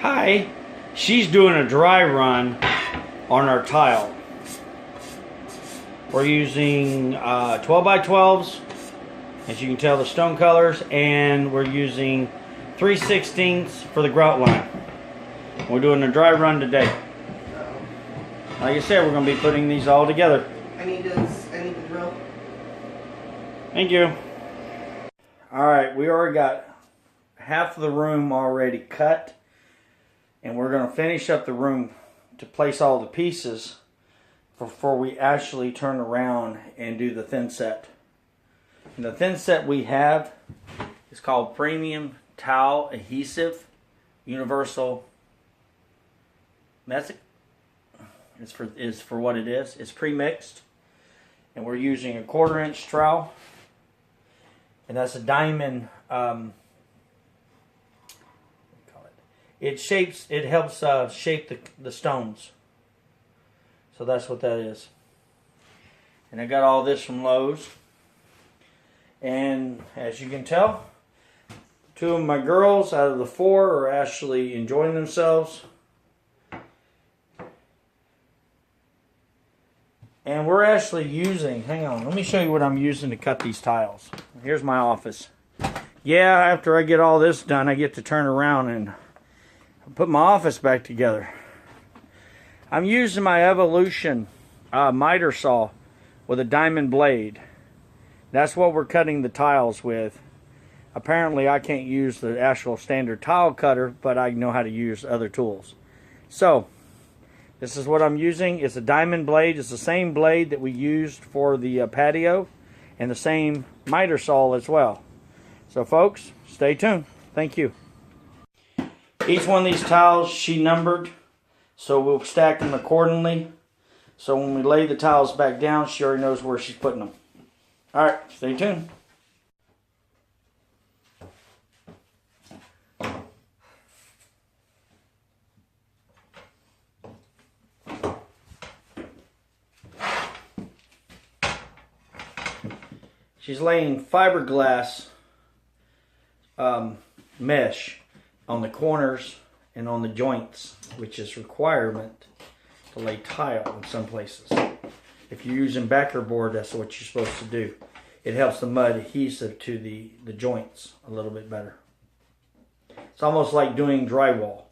Hi, she's doing a dry run on our tile. We're using 12 by 12s, as you can tell the stone colors, and we're using 3/16 for the grout line. We're doing a dry run today. Like I said, we're going to be putting these all together. I need the drill. Thank you. Alright, we already got half of the room already cut. And we're going to finish up the room to place all the pieces before we actually turn around and do the thin set. And the thin set we have is called Premium Towel Adhesive Universal. That's it. Is for what it is. It's pre-mixed. And we're using a 1/4 inch trowel. And that's a diamond. It helps shape the stones. So that's what that is. And I got all this from Lowe's. And as you can tell, 2 of my girls out of the 4 are actually enjoying themselves. And we're actually using, hang on, let me show you what I'm using to cut these tiles. Here's my office. Yeah, after I get all this done, I get to turn around and put my office back together. I'm using my Evolution miter saw with a diamond blade. That's what we're cutting the tiles with. Apparently I can't use the actual standard tile cutter, but I know how to use other tools. So this is what I'm using. It's a diamond blade. It's the same blade that we used for the patio, and the same miter saw as well. So folks, stay tuned. Thank you. Each one of these tiles she numbered, so we'll stack them accordingly. So when we lay the tiles back down, she already knows where she's putting them. Alright, stay tuned. She's laying fiberglass mesh on the corners and on the joints, which is requirement to lay tile in some places. If you're using backer board, that's what you're supposed to do. It helps the mud adhesive to the joints a little bit better. It's almost like doing drywall.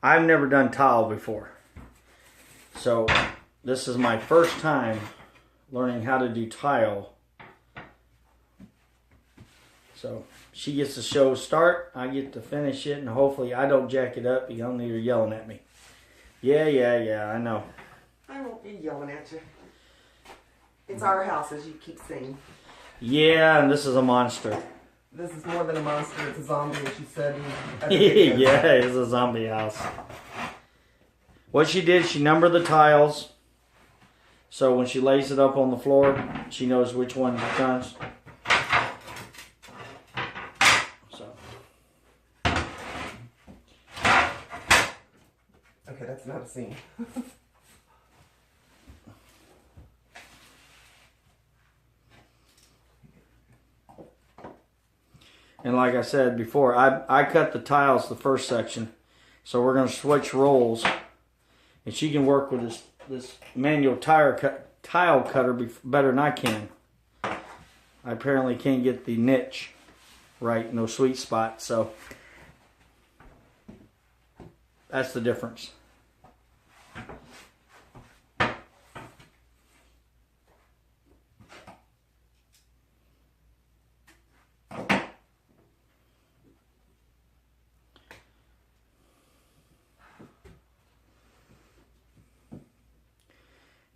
I've never done tile before, so this is my first time learning how to do tile. So she gets the show start, I get to finish it, and hopefully I don't jack it up. You don't need her yelling at me. Yeah, I know. I won't be yelling at you. It's our house, as you keep saying. Yeah, and this is a monster. This is more than a monster, it's a zombie, as you said. Yeah, it's a zombie house. What she did, she numbered the tiles. So when she lays it up on the floor, she knows which one it comes. So. Okay, that's not a scene. And like I said before, I cut the tiles the first section. So we're going to switch roles. And she can work with this manual tile cutter better than I can. I apparently can't get the niche right, no sweet spot. So that's the difference.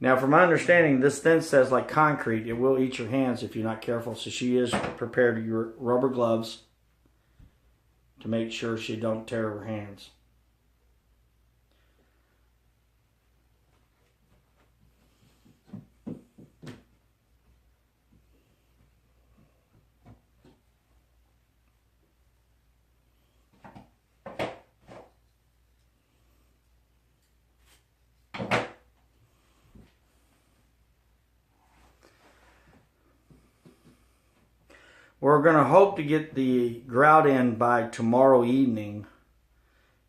Now, from my understanding, this thin says like concrete. It will eat your hands if you're not careful. So she is prepared your rubber gloves to make sure she don't tear her hands. We're going to hope to get the grout in by tomorrow evening.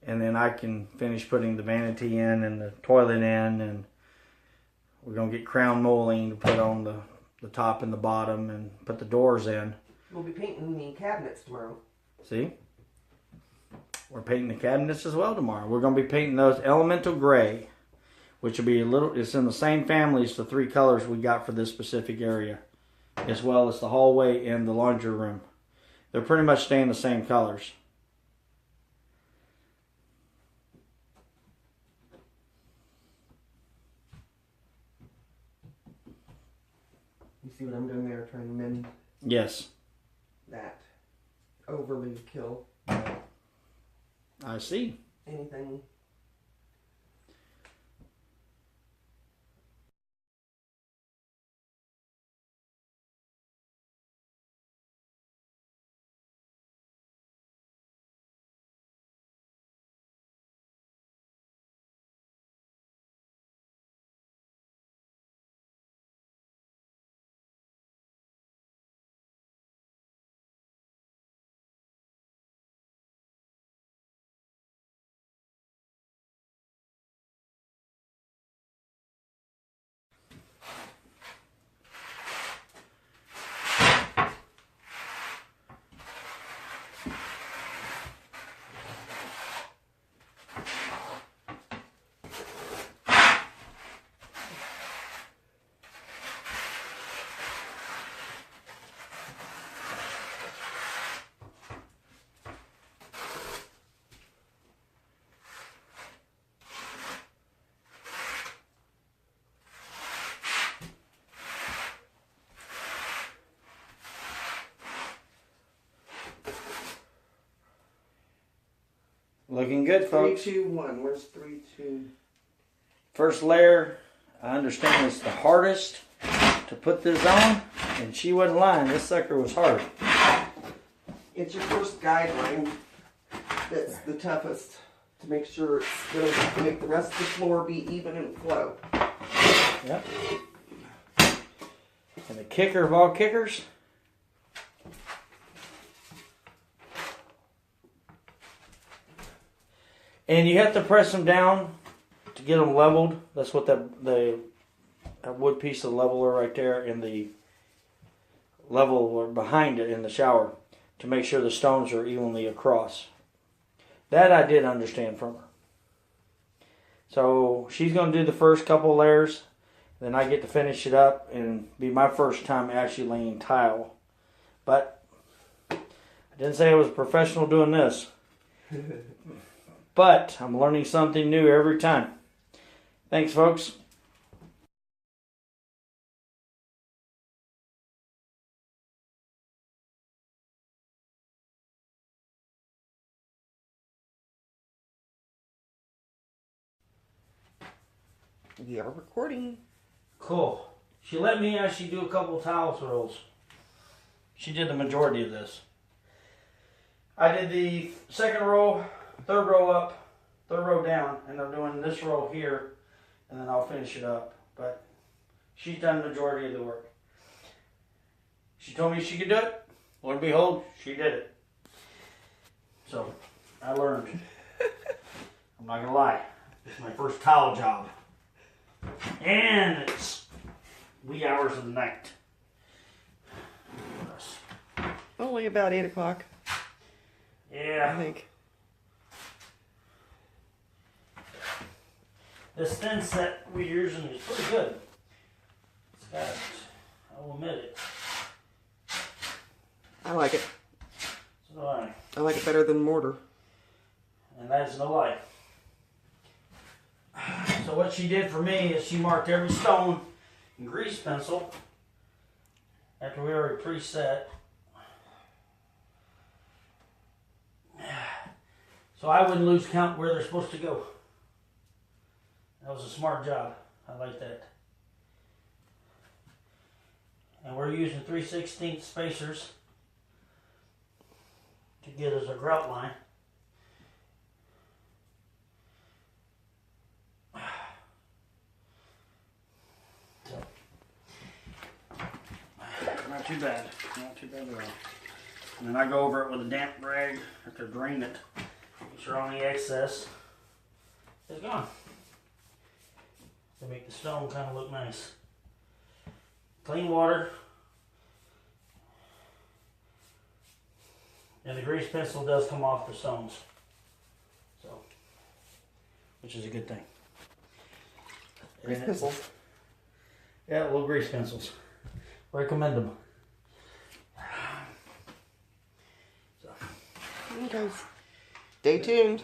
And then I can finish putting the vanity in and the toilet in. And we're going to get crown molding to put on the top and the bottom and put the doors in. We'll be painting the cabinets tomorrow. See? We're painting the cabinets as well tomorrow. We're going to be painting those elemental gray, which will be it's in the same family as the 3 colors we got for this specific area, as well as the hallway and the laundry room. They're pretty much staying the same colors. You see what I'm doing there, trying to mend Yes, that overly kill I see. anything. Looking good, folks. 3, 2, 1. Where's 3, 2? First layer, I understand it's the hardest to put this on, and she wasn't lying. This sucker was hard. It's your first guideline that's the toughest to make sure it's going to make the rest of the floor be even and flow. Yep. And the kicker of all kickers, and you have to press them down to get them leveled. That's what that wood piece of leveler right there and the leveler behind it in the shower to make sure the stones are evenly across. That I did understand from her. So she's going to do the first couple layers. Then I get to finish it up and be my first time actually laying tile. But I didn't say I was a professional doing this. But I'm learning something new every time. Thanks, folks. We are recording. Cool. She let me actually do a couple of tile throws. She did the majority of this. I did the second row, third row up, third row down, and I'm doing this row here, and then I'll finish it up. But she's done the majority of the work. She told me she could do it. Lord and behold, she did it. So, I learned. I'm not gonna lie. It's my first tile job. And it's wee hours of the night. Only about 8 o'clock, Yeah. I think. This thin set we're using is pretty good. It's got, I'll admit it. I like it. So do I. I like it better than mortar. And that is no lie. So what she did for me is she marked every stone in grease pencil after we already preset. So I wouldn't lose count where they're supposed to go. That was a smart job. I like that. And we're using 3/16 spacers to get us a grout line. So, not too bad. Not too bad at all. And then I go over it with a damp rag to drain it. Make sure all the excess is gone. To make the stone kind of look nice. Clean water. And the grease pencil does come off the stones. So, which is a good thing. Grease pencils. Yeah, little grease pencils. Recommend them. Okay. Stay tuned.